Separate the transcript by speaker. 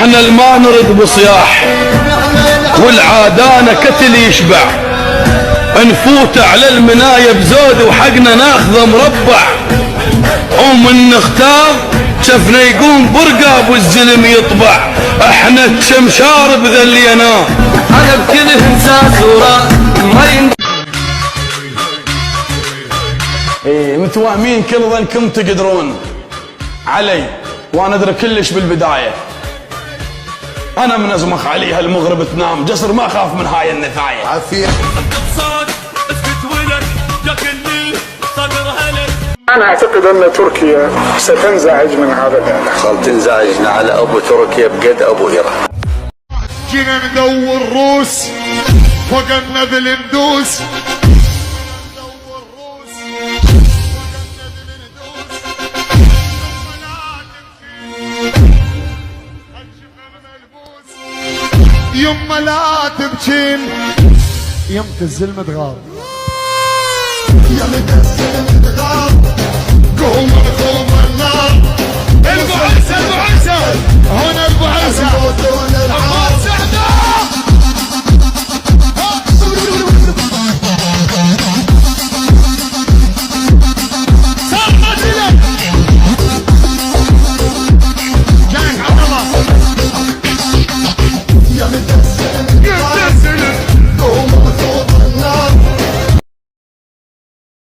Speaker 1: احنا الما نرد بصياح والعادانا كتل يشبع، نفوت على المناية بزود وحقنا ناخذه مربع، ومن نختار شفنا يقوم برقاب والزلم يطبع، احنا الشمشار بذلينا انا بكل انسان صورة ما متوهمين كل ظنكم تقدرون علي، وانا ادري كلش بالبداية انا من ازمخ عليها المغرب تنام جسر، ما اخاف من هاي النثاية.
Speaker 2: عافية.
Speaker 3: أنا أعتقد أن تركيا ستنزعج من هذا الإعلان.
Speaker 2: صار تنزعجنا على أبو تركيا بقد أبو إيران.
Speaker 4: جينا ندور روس فوقنا بالندوس، يما لا تبكين يمة الزلمة تغار.